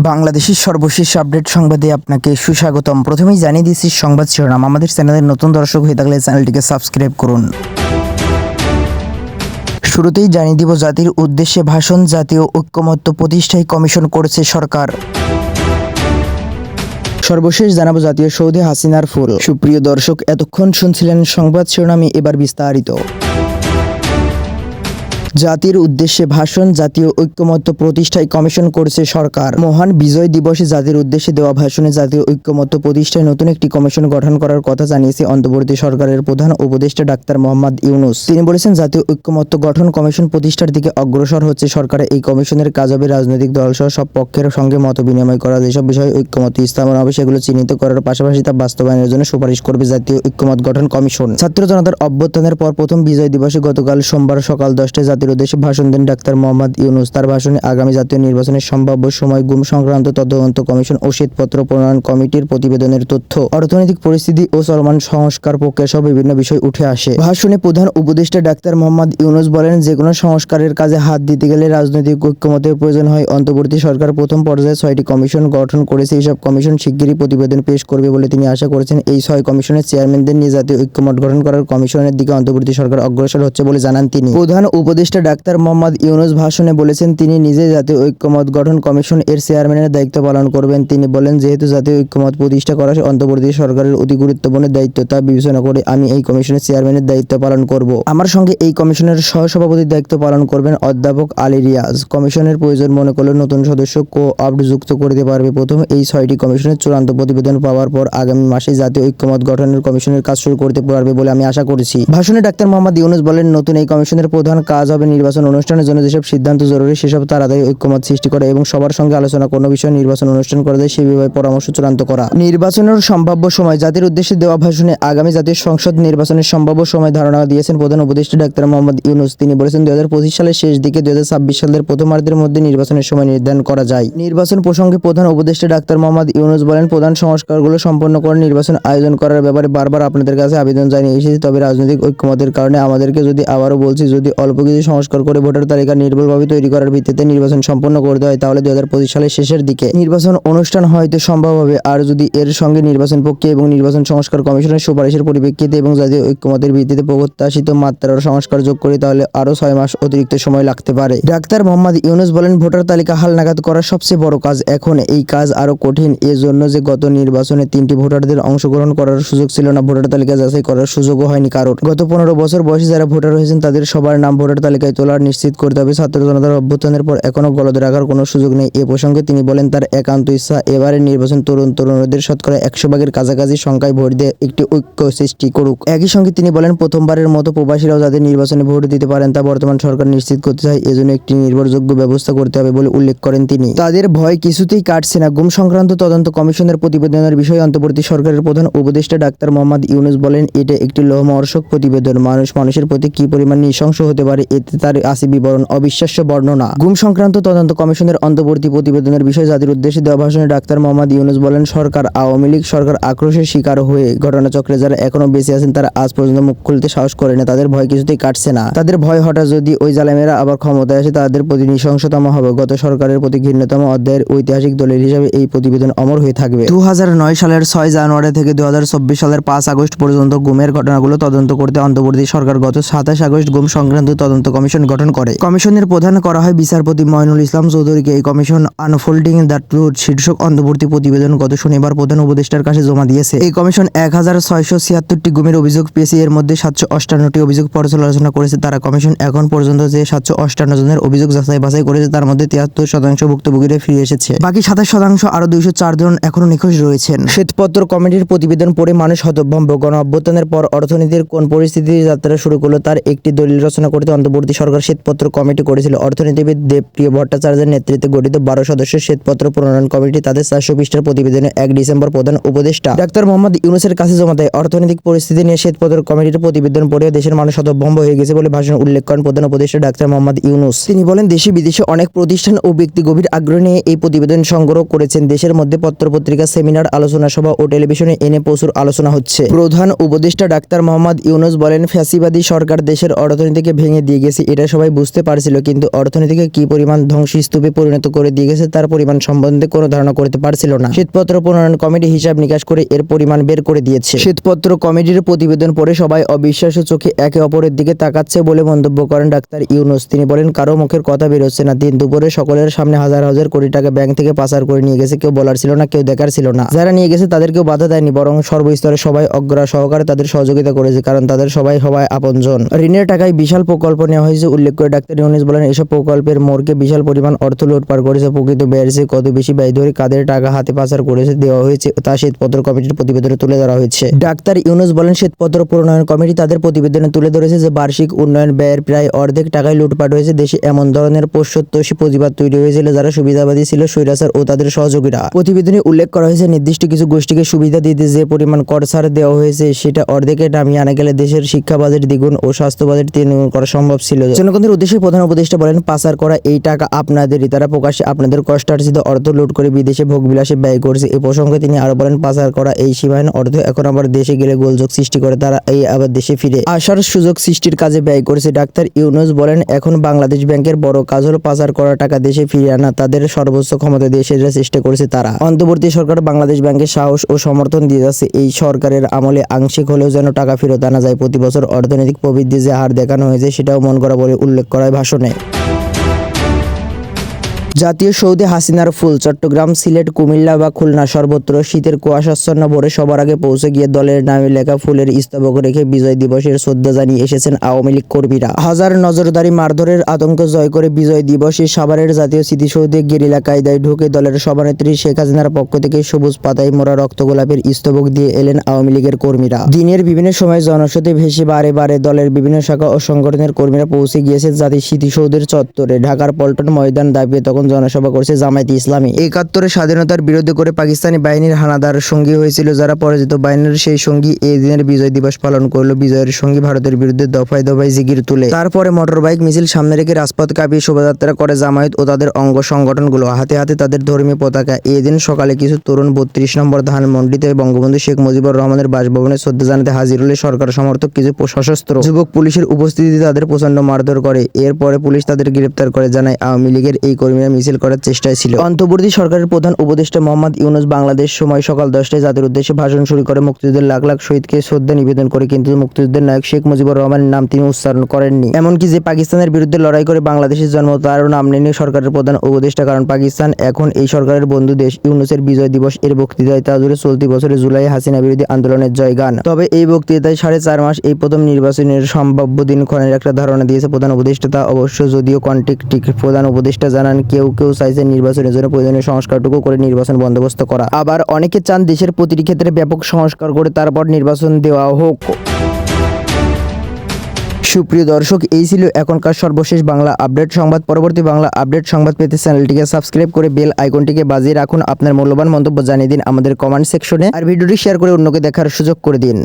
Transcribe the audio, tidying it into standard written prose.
বাংলাদেশের সর্বশেষ আপডেট সংবাদে আপনাকে সুস্বাগতম। প্রথমেই জানিয়ে দিচ্ছি সংবাদ শিরোনাম। আমাদের চ্যানেলের নতুন দর্শক হয়ে থাকলে চ্যানেলটিকে সাবস্ক্রাইব করুন। শুরুতেই জানিয়ে দিব জাতির উদ্দেশ্যে ভাষণ, জাতীয় ঐক্যমত্য প্রতিষ্ঠায় কমিশন করেছে সরকার। সর্বশেষ জানাবো জাতীয় সৌধে হাসিনার ফুল। সুপ্রিয় দর্শক, এতক্ষণ শুনছিলেন সংবাদ শিরোনামে, এবার বিস্তারিত। জাতির উদ্দেশ্যে ভাষণ, জাতীয় ঐক্যমত্য প্রতিষ্ঠায় কমিশন করেছে সরকার। মহান বিজয় দিবসে জাতির উদ্দেশ্যে দেওয়া ভাষণে জাতীয় ঐক্যমত্য প্রতিষ্ঠায় নতুন একটি কমিশন গঠন করার কথা জানিয়েছে অন্তর্বর্তী সরকারের প্রধান উপদেষ্টা ডাক্তার মোহাম্মদ ইউনূস। তিনি বলেছেন, জাতীয় ঐক্যমত্য গঠন কমিশন প্রতিষ্ঠার দিকে অগ্রসর হচ্ছে সরকার। এই কমিশনের কাজ হবে রাজনৈতিক দলসহ সব পক্ষের সঙ্গে মত বিনিময় করা, যেসব বিষয়ে ঐক্যমত্য স্থাপন হবে সেগুলো চিহ্নিত করার পাশাপাশি তা বাস্তবায়নের জন্য সুপারিশ করবে জাতীয় ঐক্যমত্য গঠন কমিশন। ছাত্র জনতার অভ্যুত্থানের পর প্রথম বিজয় দিবসে গতকাল সোমবার সকাল 10টায় জাতির উদ্দেশ্যে ভাষণ দেন ডাক্তার মোহাম্মদ ইউনূস। তার ভাষণে আগামী জাতীয় নির্বাচনের সম্ভাব্য সময়, গুম সংক্রান্ত তদন্ত কমিশন ও শ্বেতপত্র প্রণয়ন কমিটির প্রতিবেদনের তথ্য, অর্থনৈতিক পরিস্থিতি ও চলমান সংস্কার প্রক্রিয়া সহ বিভিন্ন বিষয় উঠে আসে। ভাষণে প্রধান উপদেষ্টা ডাক্তার মোহাম্মদ ইউনূস বলেন, যে কোনো সংস্কারের কাজে হাত দিতে গেলে রাজনৈতিক ঐক্যমতের প্রয়োজন হয়। অন্তর্বর্তী সরকার প্রথম পর্যায়ে 6টি কমিশন গঠন করেছে। এইসব কমিশন শিগগিরই প্রতিবেদন পেশ করবে বলে তিনি আশা করেছেন। এই 6 কমিশনের চেয়ারম্যানদের নিয়ে জাতীয় ঐক্যমত গঠন করার কমিশনের দিকে অন্তর্বর্তী সরকার অগ্রসর হচ্ছে বলে জানান তিনি। প্রধান উপদেষ্টা ডাক্তার মোহাম্মদ ইউনূস ভাষণে বলেছেন, তিনি নিজে জাতীয় ঐক্যমত গঠন কমিশন এর চেয়ারম্যানের দায়িত্ব পালন করবেন। তিনি বলেন, যেহেতু জাতীয় ঐক্যমত প্রতিষ্ঠা করা অন্তর্বর্তী সরকারের অতি গুরুত্বপূর্ণ দায়িত্ব, তা বিবেচনা করে আমি এই কমিশনের চেয়ারম্যানের দায়িত্ব পালন করব। আমার সঙ্গে এই কমিশনের সহসভাপতির দায়িত্ব পালন করবেন অধ্যাপক আলী রিয়াজ। কমিশনের প্রয়োজন মনে করলে নতুন সদস্য কো-অপ্ট যুক্ত করতে পারবে। প্রথম এই 6টি কমিশনের চূড়ান্ত প্রতিবেদন পাওয়ার পর আগামী মাসে জাতীয় ঐক্যমত গঠনের কমিশনের কাজ শুরু করতে পারবে বলে আমি আশা করছি। ভাষণে ডাক্তার মোহাম্মদ ইউনূস বলেন, নতুন এই কমিশনের প্রধান কাজ হবে নির্বাচন অনুষ্ঠানের জন্য যেসব সিদ্ধান্ত জরুরি সেসব তাড়াতাড়ি ঐক্যমত সৃষ্টি করা এবং সবার সঙ্গে আলোচনা কোনো বিষয়ে নির্বাচন অনুষ্ঠান করা যায় সেই বিষয়ে পরামর্শ চূড়ান্ত করা। নির্বাচনের সম্ভাব্য সময়, জাতির উদ্দেশ্যে দেওয়া ভাষণে আগামী জাতীয় সংসদ নির্বাচনের সম্ভাব্য সময় ধারণা দিয়েছেন প্রধান উপদেষ্টা ডাক্তার মোহাম্মদ ইউনূস। তিনি বলেছেন, 2025 সালের শেষ দিকে 2026 সালের প্রথমার্ধের মধ্যে নির্বাচনের সময় নির্ধারণ করা যায়। নির্বাচন প্রসঙ্গে প্রধান উপদেষ্টা ডাক্তার মোহাম্মদ ইউনূস বলেন, প্রধান সংস্কারগুলো সম্পন্ন করে নির্বাচন আয়োজন করার ব্যাপারে বারবার আপনাদের কাছে আবেদন জানিয়ে এসেছি। তবে রাজনৈতিক ঐক্যমতের কারণে আমাদেরকে আবারও বলছি, যদি অল্প কিছু সংস্কার করে ভোটার তালিকা নির্ভুলভাবে তৈরি করার ভিত্তিতে নির্বাচন সম্পন্ন করতে হয়, তাহলে 2025 সালের শেষের দিকে নির্বাচন অনুষ্ঠান হয়তো সম্ভব হবে। আর যদি এর সঙ্গে নির্বাচন প্রক্রিয়া এবং নির্বাচন সংস্কার কমিশনের সুপারিশের পরিপ্রেক্ষিতে এবং জাতীয় ঐক্যমতের ভিত্তিতে প্রত্যাশিত মাত্রার সংস্কার যোগ করে, তাহলে আরও 6 মাস অতিরিক্ত সময় লাগতে পারে। ডাক্তার মোহাম্মদ ইউনূস বলেন, ভোটার তালিকা হালনাগাদ করা সবচেয়ে বড় কাজ। এখন এই কাজ আরও কঠিন, এজন্য যে গত নির্বাচনে 3টি ভোটারদের অংশগ্রহণ করার সুযোগ ছিল না, ভোটার তালিকা যাচাই করার সুযোগও হয়নি কারোর। গত 15 বছর বয়সী যারা ভোটার হয়েছেন তাদের সবার নাম ভোটার তালিকায় তোলার নিশ্চিত করতে হবে। ছাত্র জনতার অভ্যুত্থানের পর এখনো গলদে রাখার কোনো সুযোগ নেই। এ প্রসঙ্গে তিনি বলেন, তার একান্ত ইচ্ছা এবারের নির্বাচন তরুণদের শতকরা 100 ভাগের কাছাকাছি সংখ্যায় ভোট দিয়ে একটি ঐক্য সৃষ্টি করুক। একই সঙ্গে তিনি বলেন, প্রথমবারের মতো প্রবাসীরাও যাতে নির্বাচনে ভোট দিতে পারেন তা বর্তমান সরকার নিশ্চিত করতে চায়। এজন্য একটি নির্ভরযোগ্য ব্যবস্থা করতে হবে বলে উল্লেখ করেন তিনি। তাদের ভয় কিছুতেই কাটছে না। গুম সংক্রান্ত তদন্ত কমিশনের প্রতিবেদনের বিষয়ে অন্তর্বর্তী সরকারের প্রধান উপদেষ্টা ডাক্তার মোহাম্মদ ইউনূস বলেন, এটা একটি লোমহর্ষক প্রতিবেদন। মানুষের প্রতি কি পরিমাণ নৃশংস হতে পারে এতে তার আছে বিবরণ, অবিশ্বাস্য বর্ণনা। গুম সংক্রান্ত তদন্ত কমিশনের অন্তর্বর্তী প্রতিবেদনের বিষয়ে জাতির উদ্দেশ্যে দেওয়া ভাষণে ডাক্তার মোহাম্মদ ইউনূস বলেন, সরকার, আওয়ামী লীগ সরকার আক্রোশের শিকার হয়ে ঘটনাচক্রে যারা এখনো বেঁচে আছেন তারা আজ পর্যন্ত মুখ খুলতে সাহস করে না। তাদের ভয় কিছুতেই কাটছে না। তাদের ভয় হঠাৎ যদি ওই জালেমেরা আবার ক্ষমতায় আসে তাদের প্রতি নৃশংসতম হবে। গত সরকারের প্রতি ঘৃণ্যতম অধ্যায়ের ঐতিহাসিক দলিল হিসেবে এই প্রতিবেদন অমর হয়ে থাকবে। 2009 সালের 6 জানুয়ারি থেকে 2024 সালের 5 আগস্ট পর্যন্ত গুমের ঘটনাগুলো তদন্ত করতে অন্তর্বর্তী সরকার গত 27 আগস্ট গুম সংক্রান্ত তদন্ত কমিশন গঠন করে। কমিশনের প্রধান করা হয় বিচারপতি মইনুল ইসলাম চৌধুরীকে। এই কমিশন আনফোল্ডিং দ্য ট্রুথ শীর্ষক অন্তর্বর্তী প্রতিবেদন গত শনিবার প্রধান উপদেষ্টার কাছে জমা দিয়েছে। এই কমিশন 1676টি গুমের অভিযোগ পেয়েছে। এর মধ্যে 758টি অভিযোগ পর্যালোচনা করেছে তারা। কমিশন এখন পর্যন্ত যে 758 জনের অভিযোগ যাচাই বাছাই করেছে তার মধ্যে 73% ভুক্তভোগীরা ফিরে এসেছে। বাকি 27% আরো 204 জন এখনো নিখোঁজ রয়েছেন। শ্বেতপত্র কমিটির প্রতিবেদন পড়ে মানুষ হতভম্ব। গণ অভ্যুত্থানের পর অর্থনীতির কোন পরিস্থিতি যাত্রা শুরু করলো তার একটি দলিল রচনা করতে অন্তর্বর্তী সরকার শ্বেতপত্র কমিটি করেছিল। অর্থনীতিবিদ দেবপ্রিয় ভট্টাচার্যের নেতৃত্বে গঠিত 12 সদস্যের শ্বেতপত্র প্রণয়ন কমিটি তাদের 400 পৃষ্ঠার প্রতিবেদনে 1 ডিসেম্বর প্রধান উপদেষ্টা ডাক্তার মোহাম্মদ ইউনূসের কাছে জমা দেয়। অর্থনৈতিক পরিস্থিতি নিয়ে শ্বেতপত্র কমিটির প্রতিবেদন পড়ে দেশের মানুষ হতভম্ব হয়ে গেছে বলে ভাষণ উল্লেখ করেন প্রধান উপদেষ্টা ডাক্তার মোহাম্মদ ইউনূস। তিনি বলেন, দেশে বিদেশে অনেক প্রতিষ্ঠান ও ব্যক্তি গভীর আগ্রহ নিয়ে এই প্রতিবেদন সংগ্রহ করেছেন। দেশের মধ্যে পত্রপত্রিকা, সেমিনার, আলোচনা সভা ও টেলিভিশনে এনে প্রচুর আলোচনা হচ্ছে। প্রধান উপদেষ্টা ডাক্তার মোহাম্মদ ইউনূস বলেন, ফ্যাসিবাদী সরকার দেশের অর্থনীতিকে ভেঙে দিয়ে গেছে। গেছে এটা সবাই বুঝতে পারছিল, কিন্তু অর্থনীতিকে কি পরিমাণ ধ্বংসস্তূপে পরিণত করে দিয়ে গেছে তার পরিমাণ সম্বন্ধে কোনো ধারণা করতে পারছিল না। শ্বেতপত্র প্রণয়ন কমিটি হিসাব নিকাশ করে এর পরিমাণ বের করে দিয়েছে। শ্বেতপত্র কমিটির প্রতিবেদন পড়ে সবাই অবিশ্বাস্য চোখে একে অপরের দিকে তাকাচ্ছে বলে মন্তব্য করেন ডাক্তার ইউনূস। তিনি বলেন, কারো মুখের কথা বেরোচ্ছে না। দিন দুপুরে সকলের সামনে হাজার হাজার কোটি টাকা ব্যাংক থেকে পাচার করে নিয়ে গেছে। কেউ বলার ছিল না, কেউ দেখার ছিল না। যারা নিয়ে গেছে তাদেরকেও বাধা দেয়নি, বরং সর্বস্তরে সবাই অগ্রা সহকারে তাদের সহযোগিতা করেছে, কারণ তাদের সবাই আপনজন। ঋণের টাকায় বিশাল প্রকল্প নেওয়া হয়েছে উল্লেখ করে ডাক্তার ইউনূস বলেন, এসব প্রকল্পের মোড়কে বিশাল পরিমাণ অর্থ লুটপাট করেছে। প্রকৃত ব্যয়ের চেয়ে কত বেশি ব্যয় ধরে কাদের টাকা হাতে পাচার করেছে দেওয়া হয়েছে তা শ্বেতপত্র কমিটির প্রতিবেদনে তুলে ধরা হয়েছে। ডাক্তার ইউনূস বলেন, শ্বেতপত্র প্রণয়ন কমিটি তাদের প্রতিবেদনে তুলে ধরেছে যে বার্ষিক উন্নয়ন ব্যয়ের প্রায় অর্ধেক টাকায় লুটপাট হয়েছে। দেশে এমন ধরনের প্রত্যক্ষদর্শী প্রতিবাদ তৈরি হয়েছিল যারা সুবিধাবাদী ছিল, স্বৈরাচার ও তাদের সহযোগীরা। প্রতিবেদনে উল্লেখ করা হয়েছে, নির্দিষ্ট কিছু গোষ্ঠীকে সুবিধা দিতে যে পরিমাণ কর ছাড় দেওয়া হয়েছে সেটা অর্ধেকে নামিয়ে আনা গেলে দেশের শিক্ষা বাজেট দ্বিগুণ ও স্বাস্থ্য বাজেট তিনগুণ করা সম্ভব ছিল। জনগণের উদ্দেশ্যে প্রধান উপদেষ্টা বলেন, পাচার করা এই টাকা আপনাদেরই। তারা প্রকাশ্যে আপনাদের কষ্টার্জিত অর্থ লুট করে বিদেশে ভোগবিলাসে ব্যয় করছে। এই প্রসঙ্গে তিনি আরো বলেন, পাচার করা এই সীমাহীন অর্থ এখন আবার দেশে গেলে গোলযোগ সৃষ্টি করে তারা এই আবার দেশে ফিরে আসার সুযোগ সৃষ্টির কাজে ব্যয় করেছে। ডাক্তার ইউনূস বলেন, এখন বাংলাদেশ ব্যাংকের বড় কাজ হলো পাচার করা টাকা দেশে ফিরে আনা। তাদের সর্বোচ্চ ক্ষমতা দিয়ে সেটা চেষ্টা করেছে তারা। অন্তর্বর্তী সরকার বাংলাদেশ ব্যাংকের সাহস ও সমর্থন দিয়ে যাচ্ছে। এই সরকারের আমলে আংশিক হলেও যেন টাকা ফেরত আনা যায়। প্রতি বছর অর্থনৈতিক প্রবৃদ্ধি যে হার দেখানো হয়েছে সেটাও মন করা বলে উল্লেখ করা হয় ভাষণে। জাতীয় সৌধে হাসিনার ফুল। চট্টগ্রাম, সিলেট, কুমিল্লা বা খুলনা সর্বত্র শীতের কুয়াশাচ্ছন্ন ভোরে সবার আগে পৌঁছে গিয়ে দলের নামে লেখা ফুলের স্তবক রেখে বিজয় দিবসের শ্রদ্ধা জানিয়ে এসেছেন আওয়ামী লীগ কর্মীরা। হাজার নজরদারি মারধরের আতঙ্ক জয় করে বিজয় দিবসে সাভারের জাতীয় স্মৃতিসৌধে গেরিলা কায়দায় ঢুকে দলের সভানেত্রী শেখ হাসিনার পক্ষ থেকে সবুজ পাতায় মোড়া রক্ত গোলাপের স্তবক দিয়ে এলেন আওয়ামী লীগের কর্মীরা। দিনের বিভিন্ন সময় জনস্রোতে ভেসে বারে বারে দলের বিভিন্ন শাখা ও সংগঠনের কর্মীরা পৌঁছে গিয়েছেন জাতীয় স্মৃতিসৌধের চত্বরে। ঢাকার পল্টন ময়দান দাবিয়ে তখন জনসভা করছে জামায়াতে ইসলামী। ৭১ স্বাধীনতার বিরোধী করে পাকিস্তানি বাহিনীর হানাদার সঙ্গী হয়েছিল যারা পরাজিত বাহিনীর সেই সঙ্গী এই দিনের বিজয় দিবস পালন করলো। বিজয়ের সঙ্গী ভারতের বিরুদ্ধে দফায় দফায় জিগির তুলে তারপরে মোটরবাইক মিছিল সামনে রেখে রাজপথ কাঁপিয়ে শোভাযাত্রা করে জামায়াত ও তাদের অঙ্গ সংগঠনগুলো। হাতে হাতে তাদের ধর্মীয় পতাকা। এই দিন সকালে কিছু তরুণ ৩২ নম্বর ধানমন্ডিতে বঙ্গবন্ধু শেখ মুজিবুর রহমানের বাসভবনে শ্রদ্ধা জানাতে হাজির হলে সরকার সমর্থক কিছু সশস্ত্র যুবক পুলিশের উপস্থিতিতে তাদের প্রচন্ড মারধর করে। এরপরে পুলিশ তাদের গ্রেপ্তার করে। জানায় আওয়ামী লীগের এই কর্মীরা মিছিল করার চেষ্টায় ছিল। অন্তর্বর্তী সরকারের প্রধান উপদেষ্টা মোহাম্মদ ইউনূস বাংলাদেশ সময় সকাল 10টায় জাতির উদ্দেশ্যে ভাষণ শুরু করে মুক্তিযুদ্ধের লাখ লাখ শহীদকে শ্রদ্ধা নিবেদন করে, কিন্তু মুক্তিযুদ্ধের নায়ক শেখ মুজিবুর রহমানের নাম তিনি উচ্চারণ করেননি। এমনকি যে পাকিস্তানের বিরুদ্ধে লড়াই করে বাংলাদেশের জন্ম তারও নাম নেননি সরকারের প্রধান উপদেষ্টা, কারণ পাকিস্তান এখন এই সরকারের বন্ধু দেশ। ইউনূসের বিজয় দিবস এর বক্তৃতায় তা জুড়ে চলতি বছরের জুলাই হাসিনা বিরোধী আন্দোলনের জয়গান। তবে এই বক্তৃতায় 4.5 মাস এই প্রথম নির্বাচনের সম্ভাব্য দিনক্ষণের একটা ধারণা দিয়েছে প্রধান উপদেষ্টা। তা অবশ্য যদিও কন্ট্রাডিক্টরি। প্রধান উপদেষ্টা জানান, কেউ কেউ চাইছে নির্বাচনের জন্য প্রয়োজনীয় সংস্কারটুকু করে নির্বাচন বন্দোবস্ত করা, আবার অনেকে চান দেশের প্রতিটি ক্ষেত্রে ব্যাপক সংস্কার করে তারপর নির্বাচন দেওয়া হোক। সুপ্রিয় দর্শক, এই ছিল এখনকার সর্বশেষ বাংলা আপডেট সংবাদ। পরবর্তী বাংলা আপডেট সংবাদ পেতে চ্যানেলটিকে সাবস্ক্রাইব করে বেল আইকনটিকে বাজিয়ে রাখুন। আপনার মূল্যবান মন্তব্য জানিয়ে দিন আমাদের কমেন্ট সেকশনে, আর ভিডিওটি শেয়ার করে অন্যকে দেখার সুযোগ করে দিন।